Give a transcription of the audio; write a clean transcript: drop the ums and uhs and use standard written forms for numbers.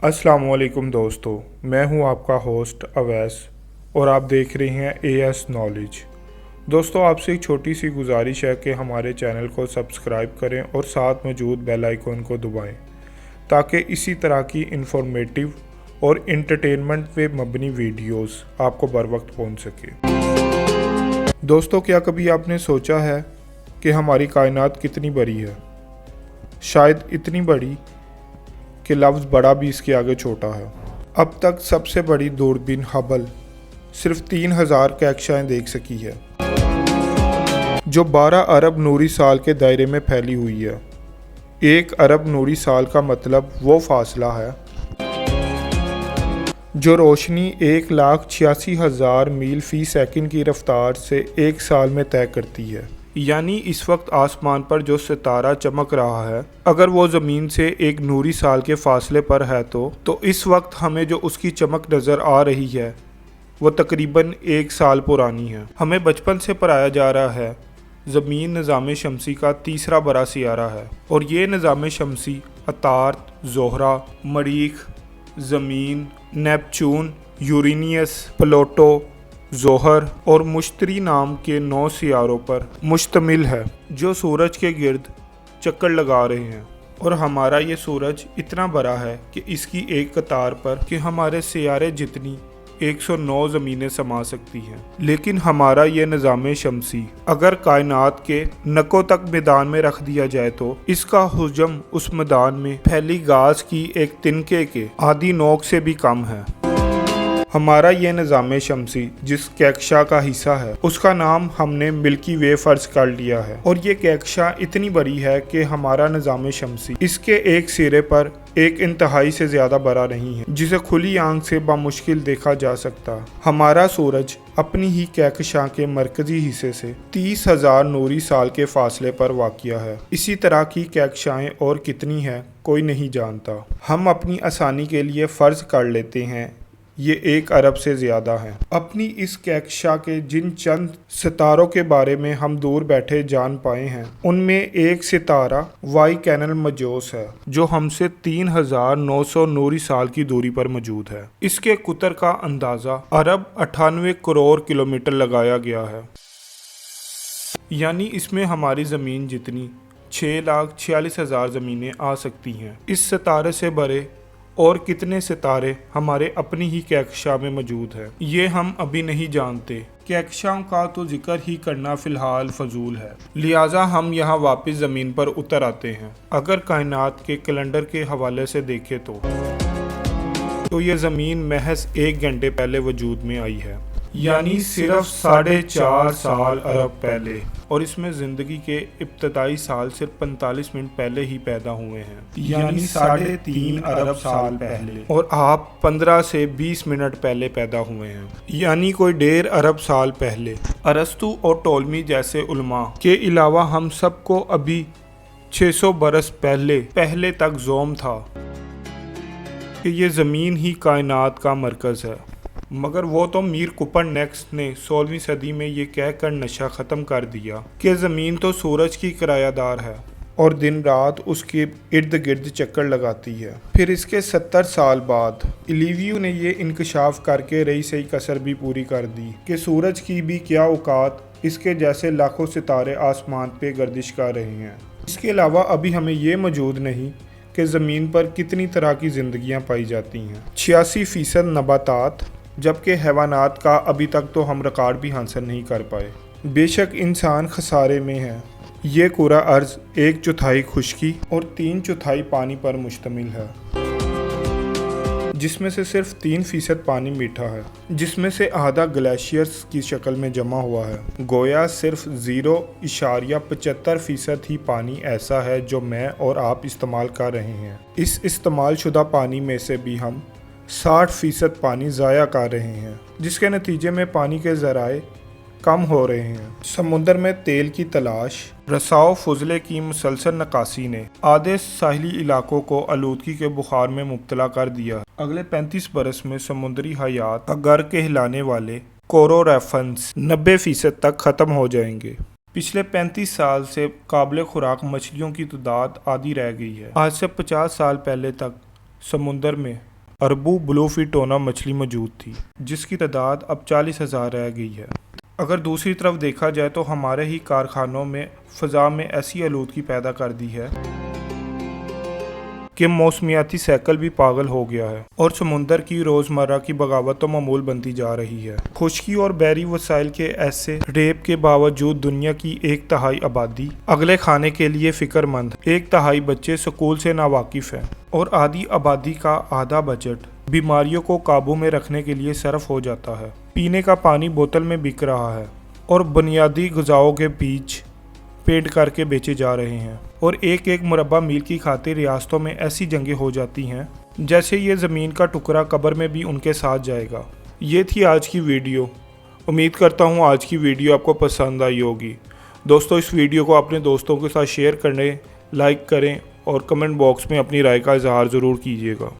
अस्सलाम वालेकुम दोस्तों, मैं हूं आपका होस्ट अवैस और आप देख रहे हैं एएस नॉलेज। दोस्तों, आपसे एक छोटी सी गुजारिश है कि हमारे चैनल को सब्सक्राइब करें और साथ मौजूद बेल आइकन को दबाएं ताकि इसी तरह की इंफॉर्मेटिव और इंटरटेनमेंट पे मबनी वीडियोस आपको बर वक्त पहुँच सके। दोस्तों, क्या कभी आपने सोचा है कि हमारी कायनात कितनी बड़ी है? शायद इतनी बड़ी कि लफ्ज़ बड़ा भी इसके आगे छोटा है। अब तक सबसे बड़ी दूरबीन हबल सिर्फ 3000 कक्षाएं देख सकी है, जो 12 अरब नूरी साल के दायरे में फैली हुई है। 1 अरब नूरी साल का मतलब वो फासला है जो रोशनी 1,86,000 मील फी सेकंड की रफ्तार से 1 साल में तय करती है। यानी इस वक्त आसमान पर जो सितारा चमक रहा है, अगर वो ज़मीन से 1 नूरी साल के फासले पर है तो इस वक्त हमें जो उसकी चमक नज़र आ रही है वो तकरीबन 1 साल पुरानी है। हमें बचपन से पढ़ाया जा रहा है ज़मीन निज़ाम शमसी का तीसरा बड़ा सियारा है और ये निज़ाम शमसी अतार्त, ज़ोहरा, मरीख, ज़मीन, नेपच्यून, यूरेनियस, प्लूटो, ज़ोहर और मुश्तरी नाम के 9 सियारों पर मुश्तमिल है जो सूरज के गिर्द चक्कर लगा रहे हैं। और हमारा ये सूरज इतना बड़ा है कि इसकी एक कतार पर कि हमारे सियारे जितनी 109 ज़मीनें समा सकती हैं। लेकिन हमारा ये निज़ाम शमसी अगर कायनात के नकों तक मैदान में रख दिया जाए तो इसका हुजम उस मैदान में फैली घास की एक तिनके के आधी नोक से भी कम है। हमारा ये निज़ाम शमसी जिस कक्षा का हिस्सा है उसका नाम हमने मिल्की वे फर्ज कर लिया है। और ये कक्षा इतनी बड़ी है कि हमारा निज़ाम शमसी इसके एक सिरे पर एक इंतहाई से ज़्यादा बड़ा नहीं है जिसे खुली आंख से बामुश्किल देखा जा सकता। हमारा सूरज अपनी ही कक्षा के मरकजी हिस्से से 30,000 नूरी साल के फासले पर वाक़िया है। इसी तरह की कक्षाएं और कितनी है कोई नहीं जानता। हम अपनी आसानी के लिए फ़र्ज़ कर लेते हैं ये 1 अरब से ज़्यादा है। अपनी इस कक्षा के जिन चंद सितारों के बारे में हम दूर बैठे जान पाए हैं उनमें एक सितारा वाई कैनल मजोस है जो हमसे 3,900 नूरी साल की दूरी पर मौजूद है। इसके कुतर का अंदाज़ा अरब 98 करोड़ किलोमीटर लगाया गया है। यानी इसमें हमारी ज़मीन जितनी 6,46,000 ज़मीनें आ सकती हैं। इस सितारे से बड़े और कितने सितारे हमारे अपनी ही कक्षा में मौजूद है ये हम अभी नहीं जानते। कक्षाओं का तो जिक्र ही करना फ़िलहाल फजूल है, लिहाजा हम यहाँ वापस ज़मीन पर उतर आते हैं। अगर कायनात के कैलेंडर के हवाले से देखें तो ये ज़मीन महज 1 घंटे पहले वजूद में आई है, यानी सिर्फ 4.5 साल अरब पहले। और इसमें ज़िंदगी के इब्तदाई साल सिर्फ 45 मिनट पहले ही पैदा हुए हैं, यानी 3.5 अरब साल पहले। और आप 15 से 20 मिनट पहले पैदा हुए हैं, यानी कोई 1.5 अरब साल पहले। अरस्तु और टोलमी जैसे उलमा के अलावा हम सबको अभी 600 बरस पहले तक ज़ोम था कि ये ज़मीन ही कायनात का मरकज़ है। मगर वो तो मीर कुपरनेक्स ने 16वीं सदी में ये कहकर नशा ख़त्म कर दिया कि ज़मीन तो सूरज की किरायादार है और दिन रात उसके इर्द गिर्द चक्कर लगाती है। फिर इसके 70 साल बाद इलीवियो ने ये इंकशाफ करके रही सही कसर भी पूरी कर दी कि सूरज की भी क्या औकात, इसके जैसे लाखों सितारे आसमान पे गर्दिश कर रहे हैं। इसके अलावा अभी हमें ये मौजूद नहीं कि ज़मीन पर कितनी तरह की ज़िंदगियाँ पाई जाती हैं। 86% नबातात, जबकि हैवानात का अभी तक तो हम रिकॉर्ड भी हासिल नहीं कर पाए। बेशक इंसान खसारे में है। ये पूरा अर्ज़ 1/4 खुश्की और 3/4 पानी पर मुश्तमिल है, जिसमें से सिर्फ 3% पानी मीठा है, जिसमें से आधा ग्लेशियर्स की शक्ल में जमा हुआ है। गोया सिर्फ 0.75% ही पानी ऐसा है जो मैं और आप इस्तेमाल कर रहे हैं। इस इस्तेमाल शुदा पानी में से भी हम 60% पानी ज़ाया कर रहे हैं, जिसके नतीजे में पानी के ज़राए कम हो रहे हैं। समुद्र में तेल की तलाश, रसाव फुजले की मुसलसल नकासी ने आधे साहिली इलाकों को आलूदगी के बुखार में मुब्तला कर दिया। अगले 35 बरस में समुद्री हयात का घर कहलाने वाले कोरोरेफन्स 90% तक ख़त्म हो जाएंगे। पिछले 35 साल से काबिल खुराक मछलियों की तादाद आधी रह गई है। आज से 50 साल पहले तक समुद्र में اربوں بلو فی ٹونا مچھلی موجود تھی، جس کی تعداد اب 40,000 رہ گئی ہے۔ اگر دوسری طرف دیکھا جائے تو ہمارے ہی کارخانوں میں فضا میں ایسی آلودگی پیدا کر دی ہے کہ موسمیاتی سائیکل بھی پاگل ہو گیا ہے اور سمندر کی روزمرہ کی بغاوت تو معمول بنتی جا رہی ہے۔ خشکی اور بحری وسائل کے ایسے ریپ کے باوجود دنیا کی 1/3 آبادی اگلے کھانے کے لیے فکر مند، 1/3 بچے سکول سے ناواقف ہیں اور آدھی آبادی کا آدھا بجٹ بیماریوں کو قابو میں رکھنے کے لیے صرف ہو جاتا ہے۔ پینے کا پانی بوتل میں بک رہا ہے اور بنیادی غذاؤں کے بیج پینٹ کر کے بیچے جا رہے ہیں، اور ایک مربع میل کی خاطر ریاستوں میں ایسی جنگیں ہو جاتی ہیں جیسے یہ زمین کا ٹکڑا قبر میں بھی ان کے ساتھ جائے گا۔ یہ تھی آج کی ویڈیو۔ امید کرتا ہوں آج کی ویڈیو آپ کو پسند آئی ہوگی۔ دوستو، اس ویڈیو کو اپنے دوستوں کے ساتھ شیئر کریں، لائک کریں اور کمنٹ باکس میں اپنی رائے کا اظہار ضرور کیجیے گا۔